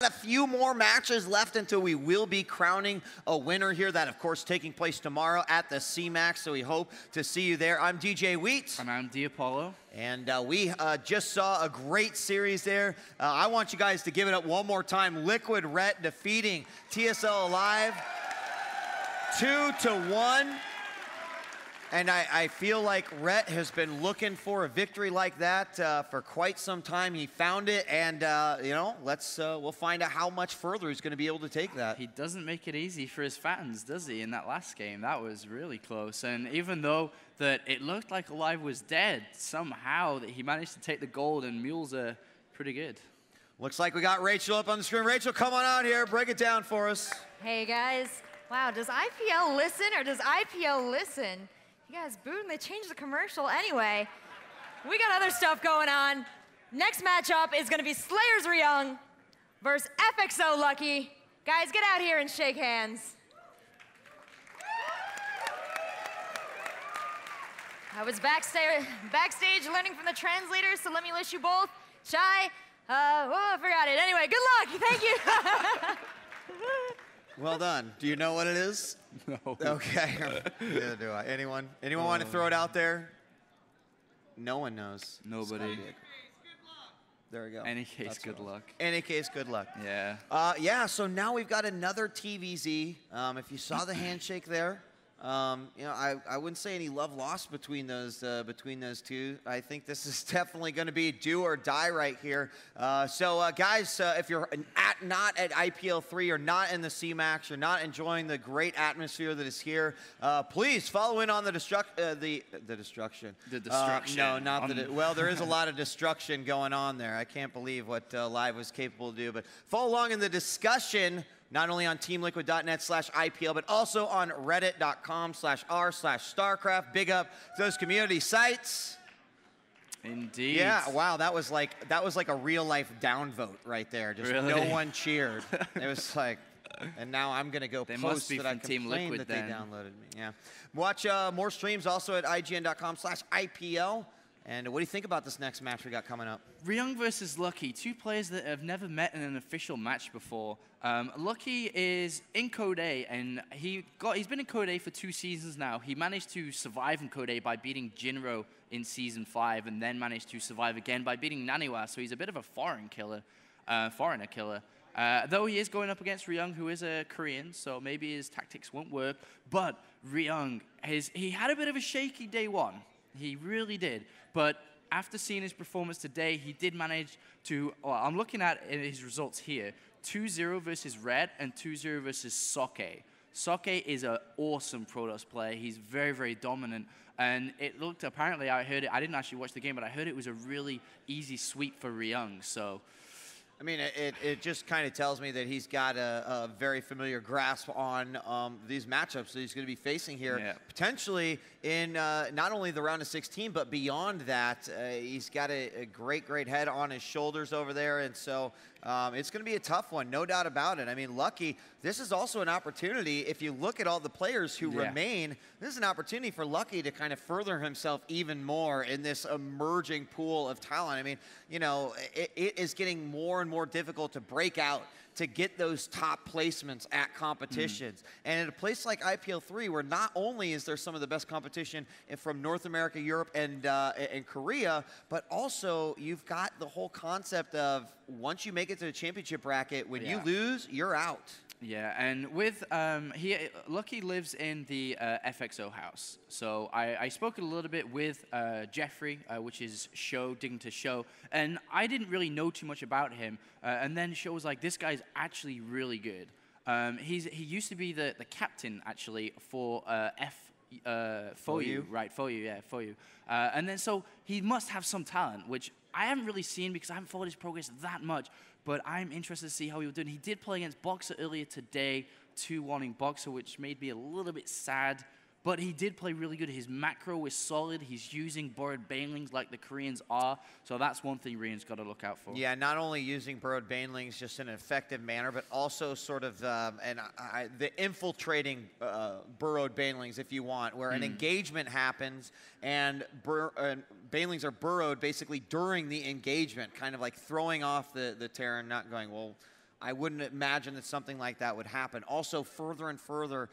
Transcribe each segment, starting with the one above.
A few more matches left until we will be crowning a winner here. That, of course, taking place tomorrow at the CMAX, so we hope to see you there. I'm DJ Wheat. And I'm D'Apollo. And we just saw a great series there. I want you guys to give it up one more time. Liquid Ret defeating TSL Alive 2-1. And I feel like Ret has been looking for a victory like that for quite some time. He found it, and you know, we'll find out how much further he's going to be able to take that. He doesn't make it easy for his fans, does he? In that last game, that was really close. And even though that it looked like Alive was dead, somehow that he managed to take the gold, and mules are pretty good. Looks like we got Rachel up on the screen. Rachel, come on out here, break it down for us. Hey guys, wow, does IPL listen or does IPL listen? You guys booed and they changed the commercial. Anyway, we got other stuff going on. Next matchup is gonna be Slayers Ryung versus FXO Lucky. Guys, get out here and shake hands. I was backstage learning from the translators, so let me list you both. Chai, I forgot it. Anyway, good luck, thank you. Well done. Do you know what it is? No. Okay. Neither do I. Anyone want to throw it out there? No one knows. Nobody. There we go. Any case, good luck. Any case, good luck. Yeah. Yeah, so now we've got another TVZ. If you saw the handshake there, you know, I wouldn't say any love lost between those two. I think this is definitely going to be do or die right here. Guys, if you're not at IPL 3 or not in the CMAX, or not enjoying the great atmosphere that is here, please follow in on the destruction. The destruction. No, not well, there is a lot of destruction going on there. I can't believe what Live was capable to do. But follow along in the discussion, not only on teamliquid.net/IPL, but also on reddit.com/r/Starcraft. Big up those community sites. Indeed. Yeah, wow, that was like a real life downvote right there. Just really? No one cheered. It was like, and now I'm gonna go post that I complained that they downloaded me. Yeah. Watch more streams also at ign.com/IPL. And what do you think about this next match we got coming up? Ryung versus Lucky, two players that have never met in an official match before. Lucky is in Code A, and he's been in Code A for 2 seasons now. He managed to survive in Code A by beating Jinro in Season 5, and then managed to survive again by beating Naniwa, so he's a bit of a foreigner killer. Though he is going up against Ryung, who is a Korean, so maybe his tactics won't work. But Ryung, he had a bit of a shaky day one. He really did. But after seeing his performance today, he did manage to, well, I'm looking at his results here, 2-0 versus Red and 2-0 versus Soke. Soke is an awesome Protoss player. He's very, very dominant. And it looked, apparently, I didn't actually watch the game, but I heard it was a really easy sweep for Ryung. So, I mean, it just kind of tells me that he's got a very familiar grasp on these matchups that he's going to be facing here. Yeah. Potentially in not only the round of 16, but beyond that. He's got a great head on his shoulders over there. And so it's going to be a tough one, no doubt about it. I mean, Lucky, this is also an opportunity. If you look at all the players who remain, this is an opportunity for Lucky to kind of further himself even more in this emerging pool of talent. I mean, you know, it is getting more and more difficult to break out, to get those top placements at competitions. And at a place like IPL 3, where not only is there some of the best competition from North America, Europe, and Korea, but also you've got the whole concept of once you make it to the championship bracket, when you lose, you're out. Yeah, and with Lucky lives in the FXO house. So I spoke a little bit with Jeffrey, which is Digging to Show, and I didn't really know too much about him. And then Show was like, this guy's actually really good. He used to be the captain actually for FOU, right? FOU, yeah, FOU. And then so he must have some talent, which I haven't really seen because I haven't followed his progress that much. But I'm interested to see how he'll do. He did play against Boxer earlier today, 2-1 Boxer, which made me a little bit sad. But he did play really good. His macro is solid. He's using borrowed banelings like the Koreans are. So that's one thing Ryung's got to look out for. Yeah, not only using borrowed banelings just in an effective manner, but also sort of the infiltrating burrowed banelings, if you want, where an engagement happens and banelings are burrowed basically during the engagement, kind of like throwing off the Terran, not going, well, I wouldn't imagine that something like that would happen. Also, further and further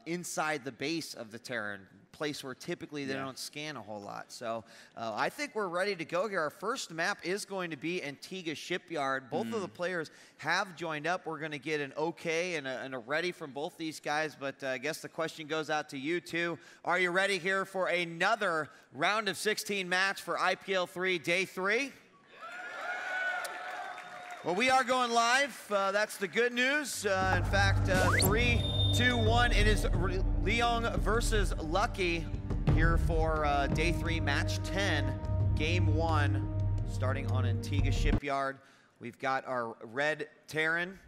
inside the base of the Terran, place where typically they don't scan a whole lot. So I think we're ready to go here. Our first map is going to be Antigua Shipyard. Both of the players have joined up. We're going to get an okay and a ready from both these guys, but I guess the question goes out to you two. Are you ready here for another round of 16 match for IPL 3 Day 3? Well, we are going live. That's the good news. In fact, 3, 2, 1. It is Ryung versus Lucky here for Day 3, Match 10, Game 1, starting on Antigua Shipyard. We've got our red Terran,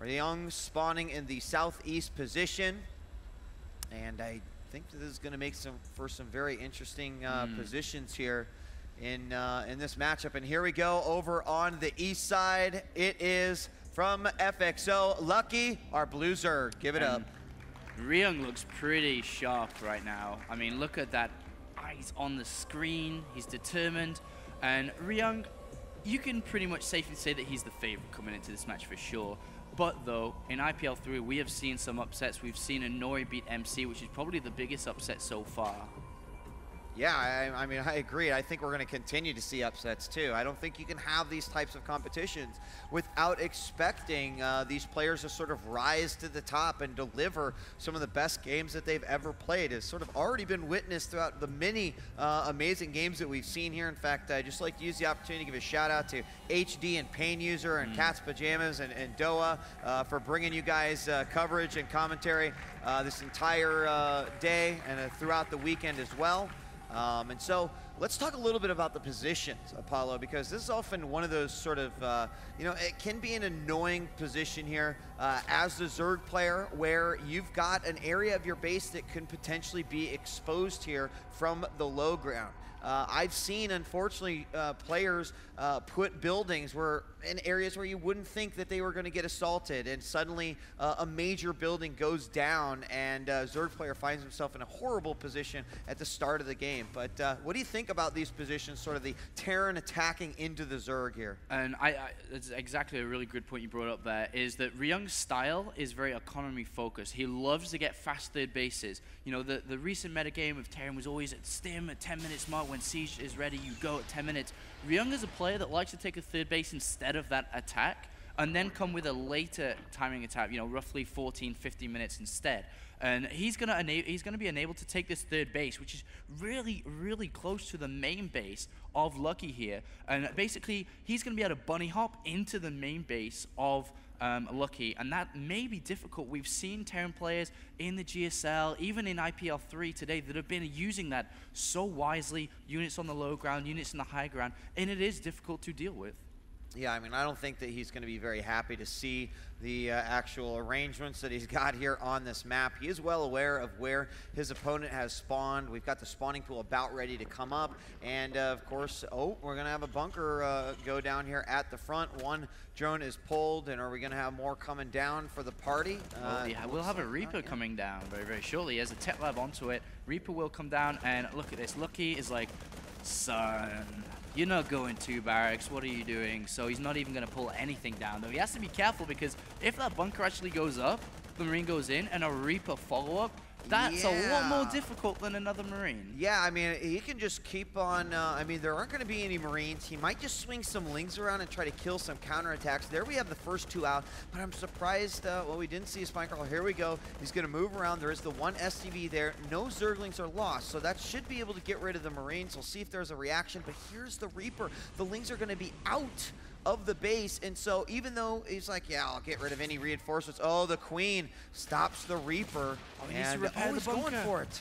Ryung spawning in the southeast position, and I think that this is going to make for some very interesting positions here in this matchup. And here we go over on the east side. It is from FXO, Lucky, our blue Zerg. Give it up. Ryung looks pretty sharp right now. I mean, look at that eyes on the screen. He's determined. And Ryung, you can pretty much safely say that he's the favorite coming into this match for sure. But though, in IPL 3, we have seen some upsets. We've seen Nori beat MC, which is probably the biggest upset so far. Yeah, I mean, I agree. I think we're going to continue to see upsets, too. I don't think you can have these types of competitions without expecting these players to sort of rise to the top and deliver some of the best games that they've ever played. It's sort of already been witnessed throughout the many amazing games that we've seen here. In fact, I'd just like to use the opportunity to give a shout-out to HD and Pain User and Cat's Pajamas and Doa for bringing you guys coverage and commentary this entire day and throughout the weekend as well. And so let's talk a little bit about the positions, Apollo, because this is often one of those sort of, you know, it can be an annoying position here as the Zerg player where you've got an area of your base that can potentially be exposed here from the low ground. I've seen, unfortunately, players put buildings in areas where you wouldn't think that they were going to get assaulted, and suddenly a major building goes down, and Zerg player finds himself in a horrible position at the start of the game. But what do you think about these positions, sort of the Terran attacking into the Zerg here? And that's exactly a really good point you brought up there, is that Ryung's style is very economy focused. He loves to get fast third bases. You know, the recent metagame of Terran was always at stim at 10 minutes mark. When Siege is ready, you go at 10 minutes. Ryung is a player that likes to take a third base instead of that attack and then come with a later timing attack, you know, roughly 14, 15 minutes instead. And he's gonna be enabled to take this third base, which is really, really close to the main base of Lucky here. And basically, he's gonna be able to bunny hop into the main base of Lucky, and that may be difficult. We've seen Terran players in the GSL, even in IPL 3 today, that have been using that so wisely, units on the low ground, units in the high ground, and it is difficult to deal with. Yeah, I mean, I don't think that he's going to be very happy to see the actual arrangements that he's got here on this map. He is well aware of where his opponent has spawned. We've got the spawning pool about ready to come up. And, of course, we're going to have a bunker go down here at the front. One drone is pulled, and are we going to have more coming down for the party? Yeah, we'll have a Reaper coming down very, very shortly. As a tech lab onto it, Reaper will come down, and look at this. Lucky is like, son, you're not going to barracks, what are you doing? So he's not even going to pull anything down, though. He has to be careful, because if that bunker actually goes up, the Marine goes in, and a Reaper follow-up, that's a lot more difficult than another Marine. Yeah, I mean, he can just keep on, I mean, there aren't going to be any Marines. He might just swing some Lings around and try to kill some counterattacks. There we have the first two out, but I'm surprised, well, we didn't see a Spine Crawler. Here we go. He's going to move around. There is the one SCV there. No Zerglings are lost, so that should be able to get rid of the Marines. We'll see if there's a reaction, but here's the Reaper. The Lings are going to be out of the base, and so even though he's like, yeah, I'll get rid of any reinforcements, oh, the Queen stops the Reaper, he needs to repair the bunker. Going for it.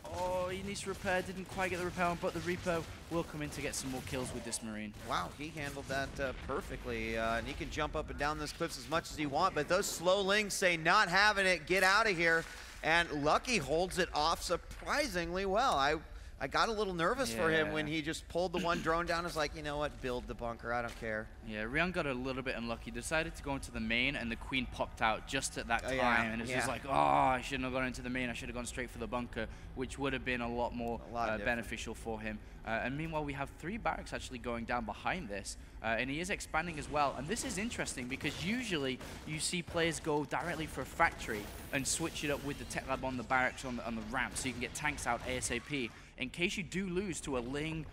Oh, he needs to repair, didn't quite get the repair on, but the Reaper will come in to get some more kills with this Marine. Wow, he handled that perfectly, and he can jump up and down those cliffs as much as he wants, but those slow Lings say not having it, get out of here, and Lucky holds it off surprisingly well. I I got a little nervous for him when he just pulled the one drone down. I was like, you know what, build the bunker, I don't care. Yeah, Ryung got a little bit unlucky. Decided to go into the main, and the queen popped out just at that time. And it's just like, oh, I shouldn't have gone into the main. I should have gone straight for the bunker, which would have been a lot more beneficial for him. And meanwhile, we have 3 barracks actually going down behind this. And he is expanding as well. And this is interesting because usually you see players go directly for a factory and switch it up with the tech lab on the barracks on the ramp so you can get tanks out ASAP in case you do lose to a Ling,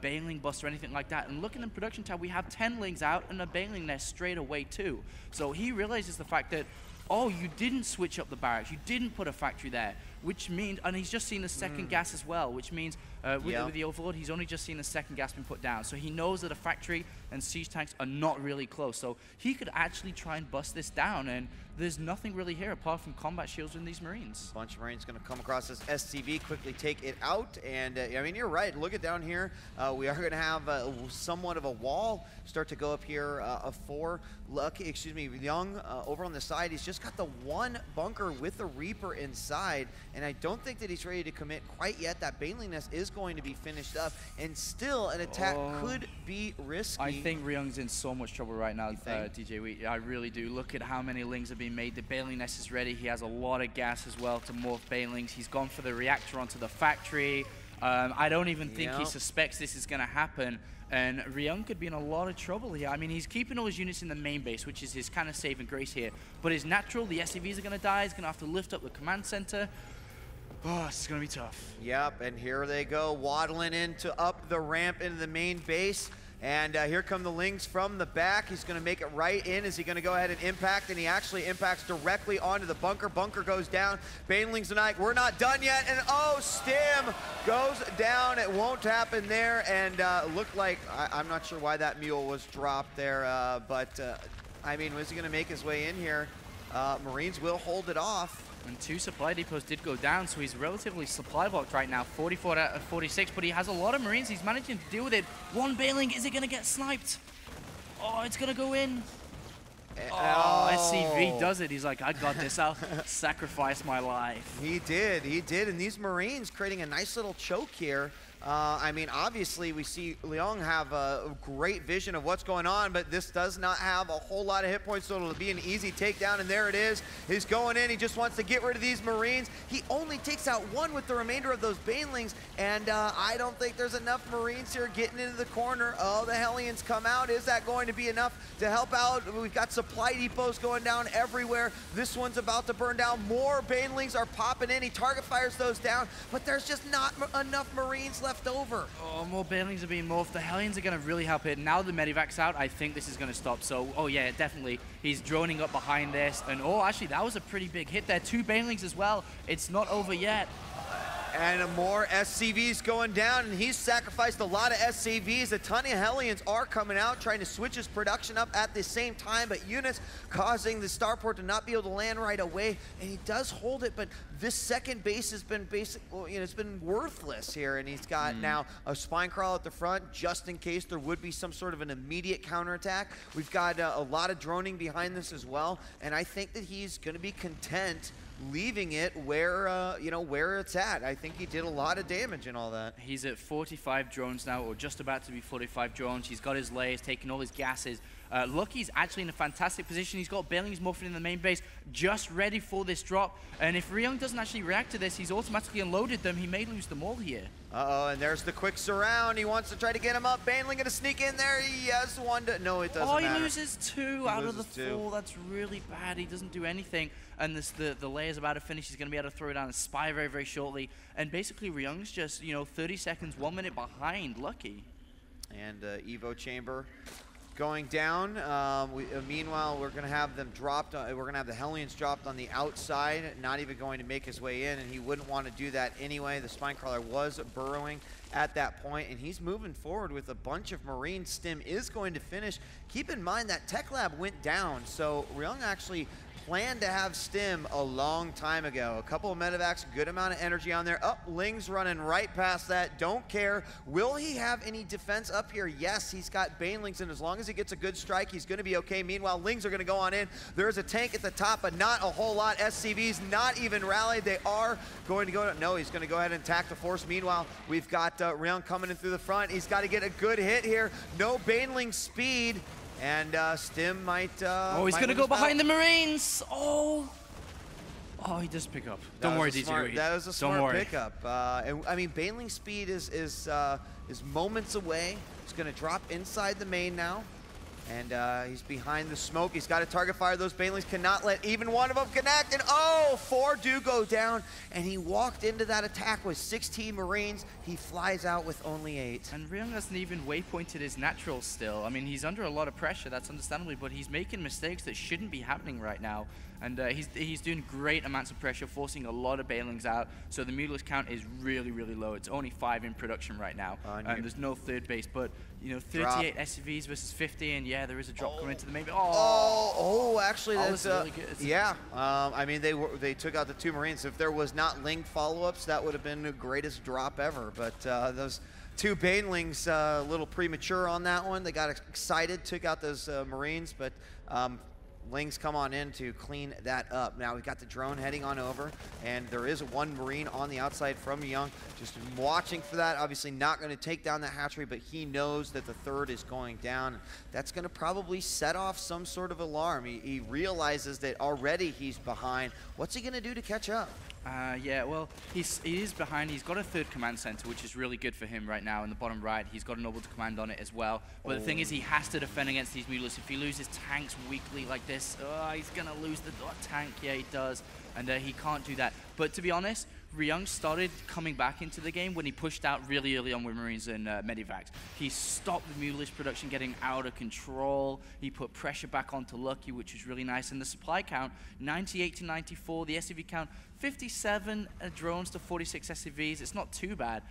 Baneling bust or anything like that. And looking in production tab, we have 10 Lings out and a Baneling nest straight away too. So he realizes the fact that, oh, you didn't switch up the barracks, you didn't put a factory there, which means, and he's just seen the second gas as well, which means with the Overlord, he's only just seen the second gas been put down. So he knows that a factory and siege tanks are not really close. So he could actually try and bust this down, and there's nothing really here apart from combat shields in these Marines. A bunch of Marines going to come across this SCV, quickly take it out, and I mean, you're right. Look at down here. We are going to have somewhat of a wall start to go up here for Ryung over on the side. He's just got the one bunker with the Reaper inside, and I don't think that he's ready to commit quite yet. That Baneling nest is going to be finished up, and still an attack could be risky. I think Ryung's in so much trouble right now, DJ. I really do. Look at how many Lings have been made. The Baneling nest is ready. He has a lot of gas as well to morph Banelings. He's gone for the reactor onto the factory. I don't even think he suspects this is going to happen. And Ryung could be in a lot of trouble here. I mean, he's keeping all his units in the main base, which is his kind of saving grace here. But his natural, the SCVs are going to die. He's going to have to lift up the command center. Oh, this is going to be tough. Yep, and here they go, waddling up the ramp into the main base. And here come the Lings from the back. He's going to make it right in. Is he going to go ahead and impact? And he actually impacts directly onto the bunker. Bunker goes down. Banelings tonight, we're not done yet. And oh, Stim goes down. It won't happen there. And looked like, I'm not sure why that mule was dropped there. But I mean, was he going to make his way in here? Marines will hold it off. And 2 supply depots did go down, so he's relatively supply blocked right now, 44 out of 46, but he has a lot of Marines. He's managing to deal with it. One Baneling, is it going to get sniped? Oh, it's going to go in. Oh, SCV does it. He's like, I got this. I'll sacrifice my life. He did. And these Marines creating a nice little choke here. I mean, obviously, we see Ryung have a great vision of what's going on, but this does not have a whole lot of hit points, so it'll be an easy takedown, and there it is. He's going in. He just wants to get rid of these Marines. He only takes out 1 with the remainder of those Banelings, and I don't think there's enough Marines here getting into the corner. Oh, the Hellions come out. Is that going to be enough to help out? We've got supply depots going down everywhere. This one's about to burn down. More Banelings are popping in. He target fires those down, but there's just not enough Marines left over. Oh, more Banelings are being morphed. The Hellions are going to really help it. Now the medevac's out, I think this is going to stop. So, oh yeah, definitely. He's droning up behind this. And oh, actually, that was a pretty big hit there. 2 Banelings as well. It's not over yet. And more SCVs going down, and he's sacrificed a lot of SCVs. A ton of Hellions are coming out, trying to switch his production up at the same time, but units causing the starport to not be able to land right away. And he does hold it, but this second base has been it's been worthless here. And he's got now a spine crawl at the front, just in case there would be some sort of an immediate counterattack. We've got a lot of droning behind this as well, and I think that he's going to be content leaving it where where it's at. I think he did a lot of damage and all that. He's at 45 drones now, or just about to be 45 drones. He's got his layers, taking all his gases. Lucky's actually in a fantastic position. He's got Banelings morphing in the main base, just ready for this drop. And if Ryung doesn't actually react to this, he's automatically unloaded them. He may lose them all here. Uh-oh, and there's the quick surround. He wants to try to get him up. Baneling gonna sneak in there. He has one to... No, it doesn't matter. Oh, he loses 2 out of the 4. That's really bad. He doesn't do anything. And the layer's about to finish. He's going to be able to throw down a spy very, very shortly. And basically, Ryung's just, 30 seconds, 1 minute behind Lucky. And Evo Chamber going down. Meanwhile, we're going to have them dropped. We're going to have the Hellions dropped on the outside, not even going to make his way in, and he wouldn't want to do that anyway. The Spinecrawler was burrowing at that point, and he's moving forward with a bunch of Marines. Stim is going to finish. Keep in mind that Tech Lab went down, so Ryung actually planned to have Stim a long time ago. A couple of medevacs, good amount of energy on there. Ling's running right past that, don't care. Will he have any defense up here? Yes, he's got Banelings, and as long as he gets a good strike, he's gonna be okay. Meanwhile, Lings are gonna go on in. There's a tank at the top, but not a whole lot. SCVs not even rallied. They are going to go, no, he's gonna go ahead and attack the force. Meanwhile, we've got Ryung coming in through the front. He's gotta get a good hit here. No Baneling speed, and Stim might, he's gonna go behind the Marines. Oh, he does pick up. Don't worry, DJ. That was a smart pickup. And I mean, Baneling speed is moments away. He's gonna drop inside the main now. And he's behind the smoke. He's got to target fire. Those Banelings cannot let even one of them connect. And 4 do go down. And he walked into that attack with 16 Marines. He flies out with only 8. And Ryung hasn't even waypointed his natural still. I mean, he's under a lot of pressure, that's understandably, but he's making mistakes that shouldn't be happening right now. And he's doing great amounts of pressure, forcing a lot of Banelings out. So the Mutalisk count is really, really low. It's only 5 in production right now. And there's no third base, but 38 SCVs versus 50, and yeah, there is a drop coming into the main. Actually, that's really good. Yeah. I mean, they took out the 2 Marines. If there was not Ling follow-ups, that would have been the greatest drop ever. But those 2 Banelings, a little premature on that one. They got excited, took out those Marines, but Ling's come on in to clean that up. Now we've got the drone heading on over, and there is 1 Marine on the outside from Ryung. Just watching for that. Obviously not going to take down that hatchery, but he knows that the 3rd is going down. That's going to probably set off some sort of alarm. He realizes that already he's behind. What's he going to do to catch up? Yeah, well, he is behind. He's got a 3rd command center, which is really good for him right now in the bottom right. He's got a noble to command on it as well. But the thing is, he has to defend against these Mutalisks. If he loses tanks weakly like this, he's going to lose the tank. Yeah, he does. And he can't do that. But to be honest, Ryung started coming back into the game when he pushed out really early on with Marines and Medivacs. He stopped the Mutalisk production getting out of control. He put pressure back onto Lucky, which was really nice. And the supply count, 98 to 94. The SCV count, 57 drones to 46 SCVs. It's not too bad.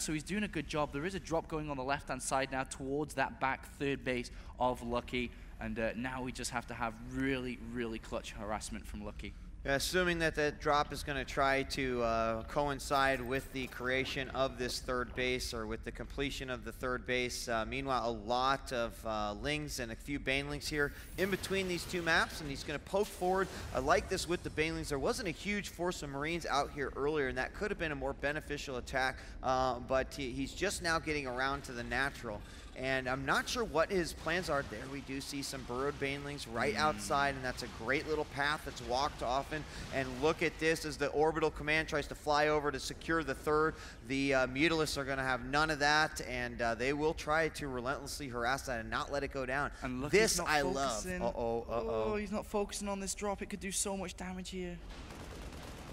So he's doing a good job. There is a drop going on the left-hand side now towards that back 3rd base of Lucky. And now we just have to have really, really clutch harassment from Lucky. Assuming that that drop is going to try to coincide with the creation of this 3rd base, or with the completion of the 3rd base. Meanwhile, a lot of Lings and a few Banelings here in between these 2 maps, and he's going to poke forward. I like this with the Banelings. There wasn't a huge force of Marines out here earlier, and that could have been a more beneficial attack, but he's just now getting around to the natural. And I'm not sure what his plans are. There we do see some burrowed Banelings right outside, and that's a great little path that's walked often. And look at this as the orbital command tries to fly over to secure the 3rd. The Mutalisks are going to have none of that, and they will try to relentlessly harass that and not let it go down. And look, this I love. Oh, he's not focusing on this drop. It could do so much damage here.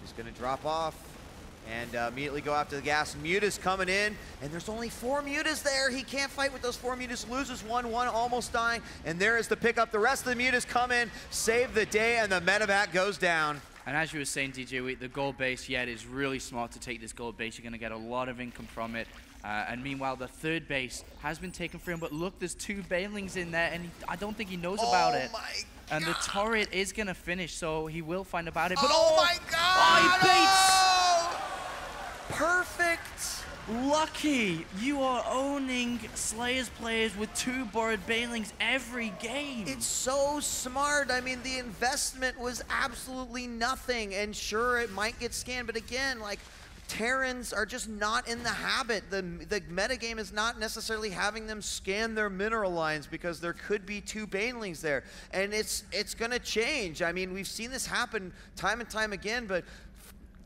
He's going to drop off and immediately go after the gas. Mutas coming in, and there's only 4 Mutas there. He can't fight with those 4 Mutas. Loses one almost dying, and there is the pickup. The rest of the Mutas come in, save the day, and the medevac goes down. And as you were saying, DJ Wheat, the gold base, yeah, it is really smart to take this gold base. You're going to get a lot of income from it. And meanwhile, the 3rd base has been taken from him, but look, there's 2 Banelings in there, and I don't think he knows about it. My and God. the turret is going to finish, so he will find about it. But my God! He baits! Perfect! Lucky, you are owning Slayers players with 2 borrowed Banelings every game. It's so smart. I mean, the investment was absolutely nothing, and sure, it might get scanned, but again, like, Terrans are just not in the habit. The metagame is not necessarily having them scan their mineral lines because there could be 2 Banelings there. And it's going to change. I mean, we've seen this happen time and time again, but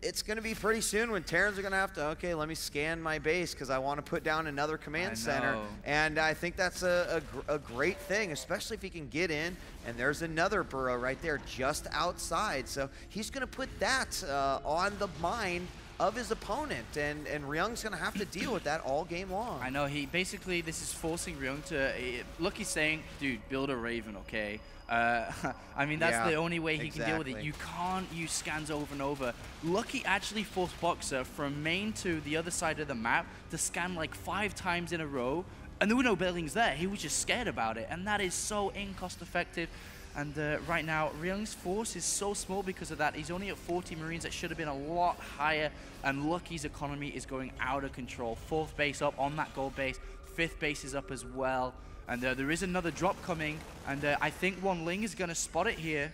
it's going to be pretty soon when Terrans are going to have to, okay, let me scan my base because I want to put down another command center. And I think that's a great thing, especially if he can get in. And there's another burrow right there just outside. So he's going to put that on the mind of his opponent, and Ryung's going to have to deal with that all game long. I know, he basically, this is forcing Ryung to, look, he's saying, dude, build a Raven, okay? I mean, that's the only way he can deal with it. You can't use scans over and over. Lucky actually forced Boxer from main to the other side of the map to scan like 5 times in a row, and there were no Banelings there. He was just scared about it, and that is so incost effective. And right now, Ryung's force is so small because of that. He's only at 40 Marines. That should have been a lot higher. And Lucky's economy is going out of control. 4th base up on that gold base. 5th base is up as well. And there is another drop coming. And I think Wan Ling is going to spot it here.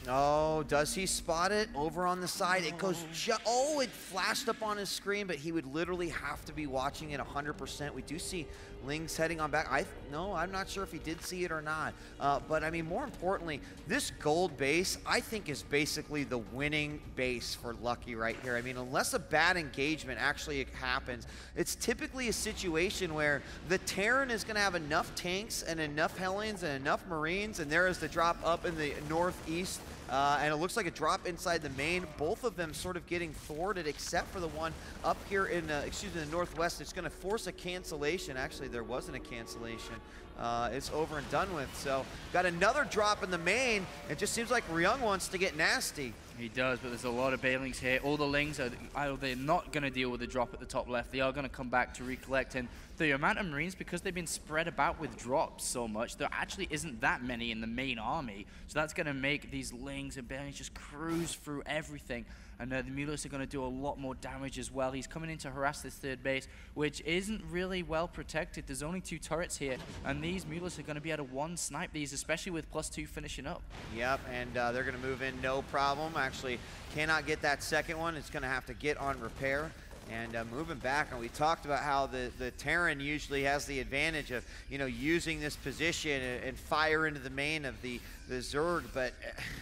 Oh, does he spot it over on the side? It goes, oh, it flashed up on his screen, but he would literally have to be watching it 100%. We do see Ling's heading on back. No, I'm not sure if he did see it or not. But I mean, more importantly, this gold base, I think, is basically the winning base for Lucky right here. I mean, unless a bad engagement actually happens, it's typically a situation where the Terran is going to have enough tanks and enough Hellions and enough Marines, and there is the drop up in the northeast. And it looks like a drop inside the main. Both of them sort of getting thwarted, except for the one up here in, the northwest. It's going to force a cancellation. Actually, there wasn't a cancellation. It's over and done with. So got another drop in the main. It just seems like Ryung wants to get nasty. He does, but there's a lot of Bailings here. All the Lings they're not going to deal with the drop at the top left. They are going to come back to recollect. And the amount of Marines, because they've been spread about with drops so much, there actually isn't that many in the main army. So that's going to make these Lings and Bailings just cruise through everything. And the Mulas are going to do a lot more damage as well. He's coming in to harass this 3rd base, which isn't really well protected. There's only 2 turrets here, and these Mulas are going to be able to one-snipe these, especially with +2 finishing up. Yep, and they're going to move in no problem. Actually, cannot get that second one. It's going to have to get on repair. And moving back, and we talked about how the Terran usually has the advantage of, using this position and fire into the main of the Zerg. But,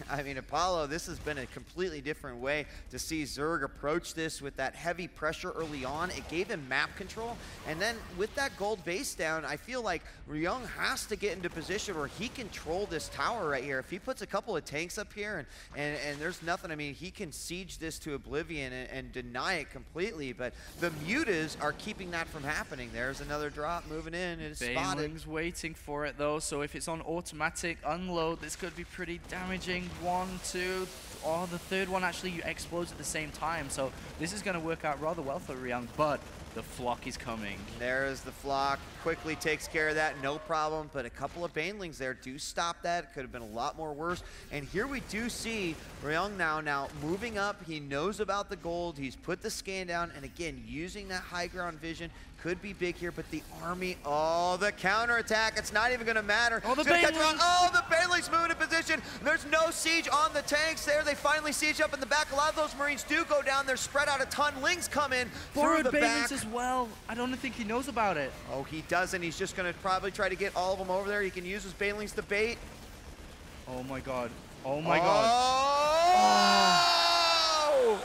I mean, Apollo, this has been a completely different way to see Zerg approach this with that heavy pressure early on. It gave him map control. And then with that gold base down, I feel like Ryung has to get into position where he control this tower right here. If he puts a couple of tanks up here and there's nothing, I mean, he can siege this to oblivion and deny it completely. But the Mutas are keeping that from happening. There's another drop moving in. It is spotted. Bailing's waiting for it, though. So if it's on automatic unload, this could be pretty damaging. 1, 2, or the 3rd one actually explodes at the same time. So this is going to work out rather well for Ryung, but the flock is coming. There's the flock. Quickly takes care of that, no problem. But a couple of Banelings there do stop that. It could have been a lot more worse. And here we do see Ryung now moving up. He knows about the gold. He's put the scan down. And again, using that high ground vision could be big here. But the army, oh, the counterattack. It's not even going to matter. Oh, the Banelings. Oh, the Banelings moving in position. There's no siege on the tanks there. They finally siege up in the back. A lot of those Marines do go down. They're spread out a ton. Lings come in through the back. As well. I don't think he knows about it. Oh, he doesn't. He's just going to probably try to get all of them over there. He can use his Banelings to bait. Oh my god. Oh my god. Oh!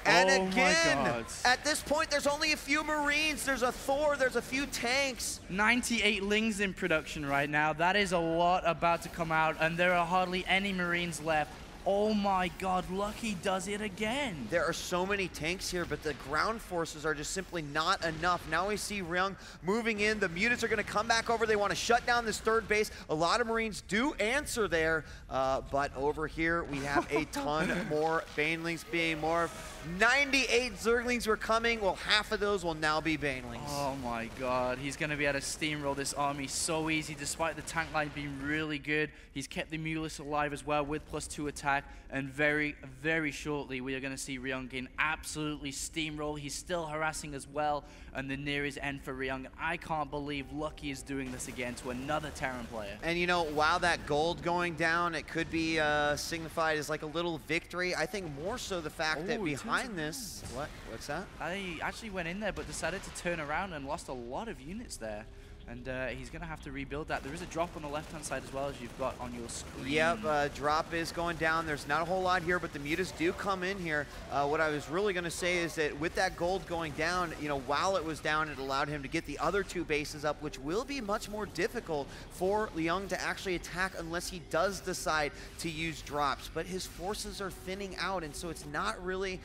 And oh again, at this point, there's only a few Marines. There's a Thor. There's a few tanks. 98 Lings in production right now. That is a lot about to come out, and there are hardly any Marines left. Oh my god, Lucky does it again. There are so many tanks here, but the ground forces are just simply not enough. Now we see Ryung moving in. The Mutas are going to come back over. They want to shut down this 3rd base. A lot of Marines do answer there, but over here we have a ton more Banelings being more. 98 Zerglings were coming. Well, half of those will now be Banelings. Oh my god, he's going to be able to steamroll this army so easy, despite the tank line being really good. He's kept the Mulas alive as well with +2 attack, and very, very shortly we are going to see Ryung gain absolutely steamroll. He's still harassing as well, and the nearest end for Ryung. I can't believe Lucky is doing this again to another Terran player. And you know, while that gold going down, it could be signified as like a little victory. I think more so the fact that behind this, what's that? I actually went in there but decided to turn around and lost a lot of units there. And he's going to have to rebuild that. There is a drop on the left-hand side as well, as you've got on your screen. Yep, drop is going down. There's not a whole lot here, but the Mutas do come in here. What I was really going to say is that with that gold going down, you know, while it was down, it allowed him to get the other 2 bases up, which will be much more difficult for Ryung to actually attack unless he does decide to use drops. But his forces are thinning out, and so it's not really,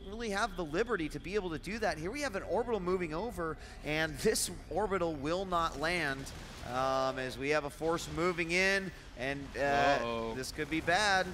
really have the liberty to be able to do that. Here we have an orbital moving over, and this orbital will not land as we have a force moving in, and this could be bad.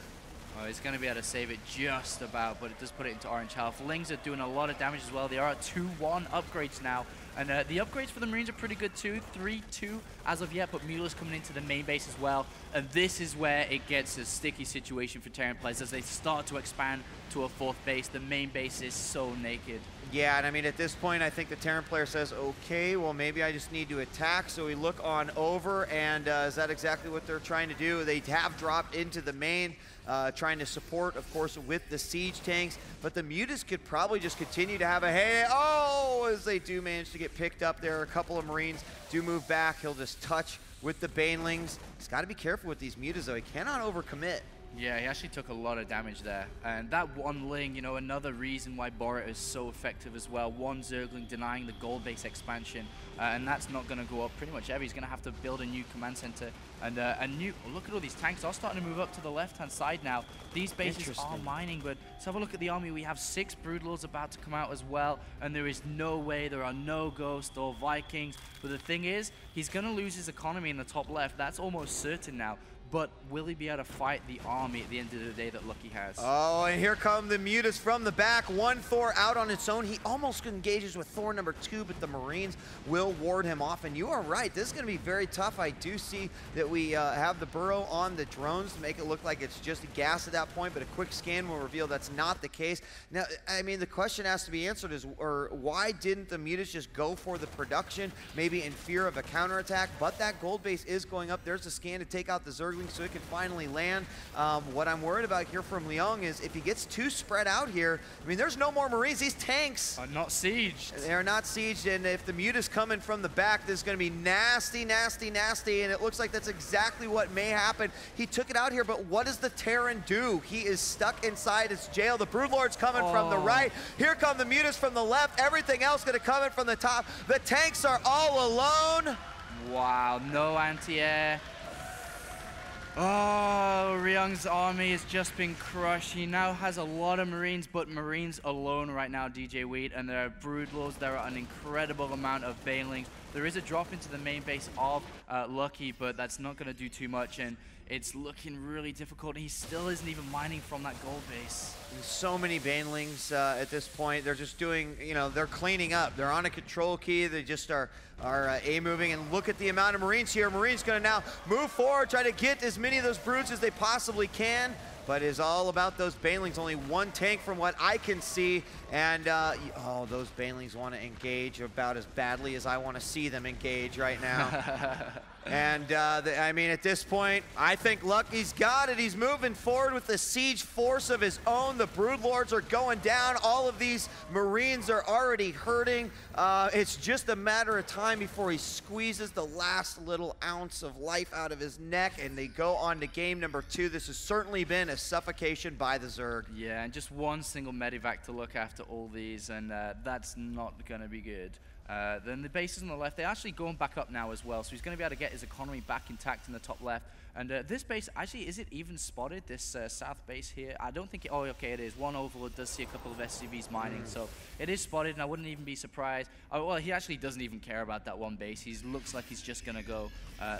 Oh, he's going to be able to save it just about, but it does put it into orange health. Lings are doing a lot of damage as well. They are at 2-1 upgrades now, And the upgrades for the Marines are pretty good too. 3-2 as of yet, but Mueller's coming into the main base as well. And this is where it gets a sticky situation for Terran players as they start to expand to a 4th base. The main base is so naked. Yeah, and I mean, at this point, I think the Terran player says, okay, well, maybe I just need to attack. So we look on over, and is that exactly what they're trying to do? They have dropped into the main, trying to support, of course, with the siege tanks. But the Mutas could probably just continue to have a hey, oh, as they do manage to get picked up there. A couple of Marines do move back. He'll just touch with the Banelings. He's got to be careful with these Mutas, though. He cannot overcommit. Yeah, he actually took a lot of damage there. And that one Ling, you know, another reason why Borat is so effective as well. One Zergling denying the gold base expansion. And that's not going to go up pretty much ever. He's going to have to build a new command center. And look at all these tanks are starting to move up to the left-hand side now. These bases are mining, but let's have a look at the army. We have 6 Broodlords about to come out as well. And there is no way, there are no Ghosts or Vikings. But the thing is, he's going to lose his economy in the top left. That's almost certain now. But will he be able to fight the army at the end of the day that Lucky has? Oh, and here come the Mutas from the back. One Thor out on its own. He almost engages with Thor number 2, but the Marines will ward him off. And you are right, this is going to be very tough. I do see that we have the burrow on the drones to make it look like it's just gas at that point, but a quick scan will reveal that's not the case. Now, I mean, the question has to be answered is, why didn't the Mutas just go for the production, maybe in fear of a counterattack? But that gold base is going up. There's a scan to take out the Zergling, so it can finally land. What I'm worried about here from Ryung is if he gets too spread out here, I mean, there's no more Marines. These tanks are not sieged. They're not sieged, and if the Muta's coming from the back, this is going to be nasty, nasty, nasty, and it looks like that's exactly what may happen. He took it out here, but what does the Terran do? He is stuck inside his jail. The Broodlord's coming from the right. Here come the Mutas from the left. Everything else going to come in from the top. The tanks are all alone. Wow, no anti-air. Oh, Ryung's army has just been crushed. He now has a lot of Marines, but Marines alone right now, DJ Weed, and there are Broodlords. There are an incredible amount of Banelings. There is a drop into the main base of Lucky, but that's not going to do too much, and it's looking really difficult. He still isn't even mining from that gold base. There's so many Banelings at this point. They're just doing, you know, they're cleaning up. They're on a control key. They just are A-moving, and look at the amount of Marines here. Marines going to now move forward, try to get as many of those brutes as they possibly can, but it's all about those Banelings. Only one tank from what I can see, and oh, those Banelings want to engage about as badly as I want to see them engage right now. And I mean, at this point, I think Lucky's got it. He's moving forward with the siege force of his own. The Broodlords are going down. All of these Marines are already hurting. It's just a matter of time before he squeezes the last little ounce of life out of his neck, and they go on to game number 2. This has certainly been a suffocation by the Zerg. Yeah, and just one single medivac to look after all these, and that's not going to be good. Then the bases on the left, they're actually going back up now as well, so he's going to be able to get his economy back intact in the top left. And this base, actually, is it even spotted, this south base here? I don't think it, oh, okay, it is. One Overlord does see a couple of SCVs mining, so it is spotted, and I wouldn't even be surprised. Oh, well, he actually doesn't even care about that one base. He looks like he's just going to go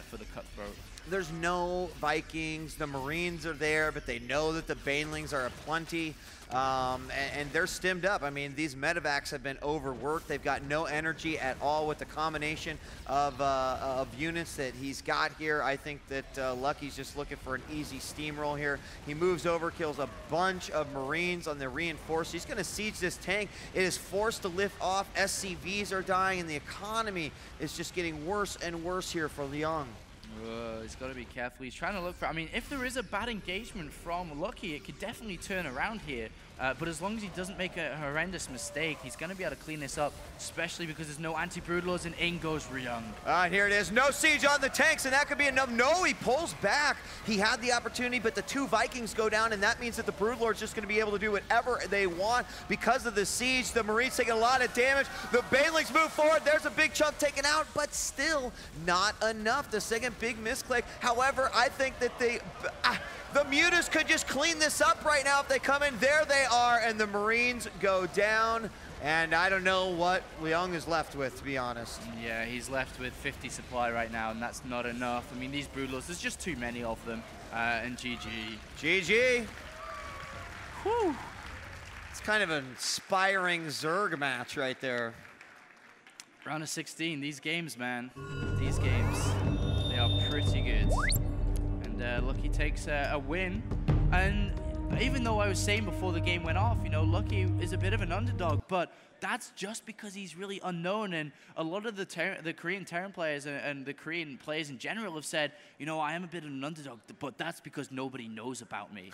for the cutthroat. There's no Vikings. The Marines are there, but they know that the Banelings are aplenty. And they're stemmed up. I mean, these medevacs have been overworked. They've got no energy at all with the combination of units that he's got here. I think that Lucky's just looking for an easy steamroll here. He moves over, kills a bunch of Marines on the reinforced. He's going to siege this tank. It is forced to lift off. SCVs are dying, and the economy is just getting worse and worse here for Ryung. He's got to be careful. He's trying to look for, I mean, if there is a bad engagement from Lucky, it could definitely turn around here. But as long as he doesn't make a horrendous mistake, he's going to be able to clean this up, especially because there's no anti-Broodlords, and in goes Ryung. Here it is. No siege on the tanks, and that could be enough. No, he pulls back. He had the opportunity, but the 2 Vikings go down, and that means that the Broodlord's just going to be able to do whatever they want because of the siege. The Marines taking a lot of damage. The Banelings move forward. There's a big chunk taken out, but still not enough. The second big misclick. However, I think that the Mutas could just clean this up right now if they come in. There they are, and the Marines go down. And I don't know what Ryung is left with, to be honest. Yeah, he's left with 50 supply right now, and that's not enough. I mean, these Broodlords, there's just too many of them. And GG. GG. Whew. It's kind of an inspiring Zerg match right there. Round of 16, these games, man. These games, they are pretty good. And Lucky takes a win. And even though I was saying before the game went off, you know, Lucky is a bit of an underdog, but that's just because he's really unknown. And a lot of the Korean Terran players and the Korean players in general have said, you know, I am a bit of an underdog, but that's because nobody knows about me.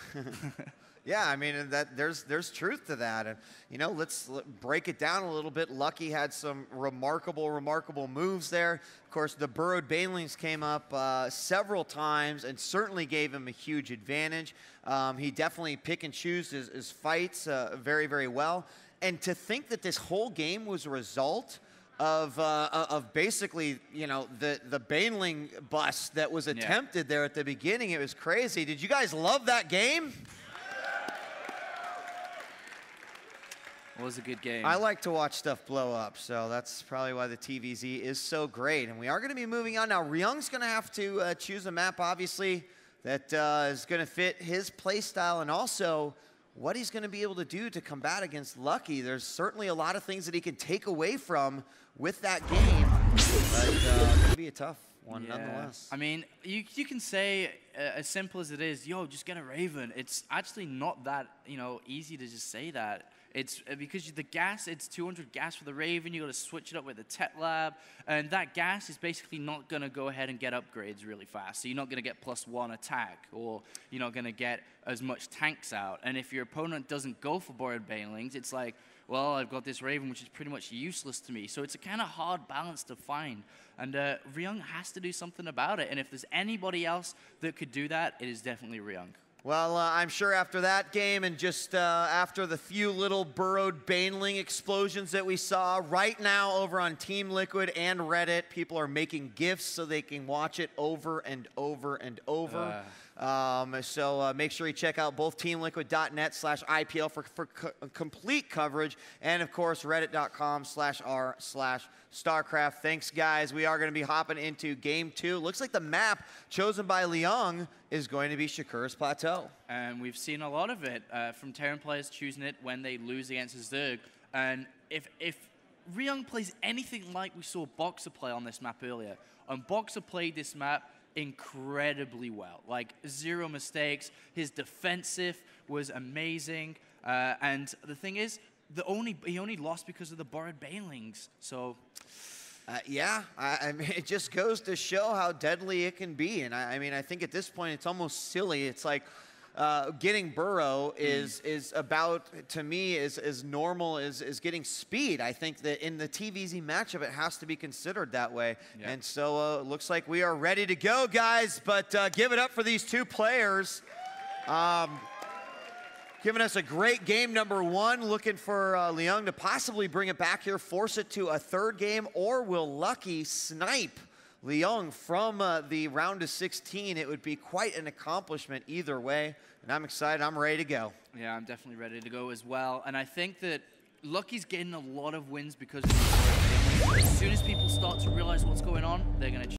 Yeah, I mean, there's truth to that. And, you know, let's break it down a little bit. Lucky had some remarkable moves there. Of course, the burrowed banelings came up several times and certainly gave him a huge advantage. He definitely pick and choose his fights very well. And to think that this whole game was a result of basically, you know, the baneling bust that was attempted there at the beginning, it was crazy. Did you guys love that game? It was a good game. I like to watch stuff blow up, so that's probably why the TVZ is so great. And we are going to be moving on now. Ryung's going to have to choose a map, obviously, that is going to fit his play style and also what he's going to be able to do to combat against Lucky. There's certainly a lot of things that he can take away from with that game, but it's going to be a tough one nonetheless. I mean, you can say, as simple as it is, yo, just get a Raven. It's actually not that, you know, easy to just say that. It's because the gas, it's 200 gas for the Raven. You got to switch it up with the Tech Lab, and that gas is basically not going to go ahead and get upgrades really fast. So you're not going to get +1 attack, or you're not going to get as much tanks out. And if your opponent doesn't go for borrowed banelings, it's like, well, I've got this Raven, which is pretty much useless to me. So it's a kind of hard balance to find. And Ryung has to do something about it. And if there's anybody else that could do that, it is definitely Ryung. Well, I'm sure after that game and just after the few little burrowed baneling explosions that we saw, right now over on Team Liquid and Reddit, people are making GIFs so they can watch it over and over and over. So make sure you check out both teamliquid.net/IPL for complete coverage, and of course reddit.com/r/Starcraft. Thanks, guys. We are going to be hopping into Game 2. Looks like the map chosen by Ryung is going to be Shakur's Plateau. And we've seen a lot of it from Terran players choosing it when they lose against Zerg. And if Ryung plays anything like we saw Boxer play on this map earlier, and Boxer played this map incredibly well, like 0 mistakes. His defensive was amazing, and the thing is, he only lost because of the borrowed banelings. So, yeah, I mean, it just goes to show how deadly it can be. And I mean, I think at this point it's almost silly. It's like getting burrow is about, to me, as normal as getting speed. I think that in the TVZ matchup, it has to be considered that way. Yep. And so it looks like we are ready to go, guys. But give it up for these two players. Giving us a great game number 1. Looking for Ryung to possibly bring it back here, force it to a third game, or will Lucky snipe Ryung from the round of 16? It would be quite an accomplishment either way, and I'm excited. I'm ready to go. Yeah, I'm definitely ready to go as well. And I think that Lucky's getting a lot of wins because of as soon as people start to realize what's going on, they're going to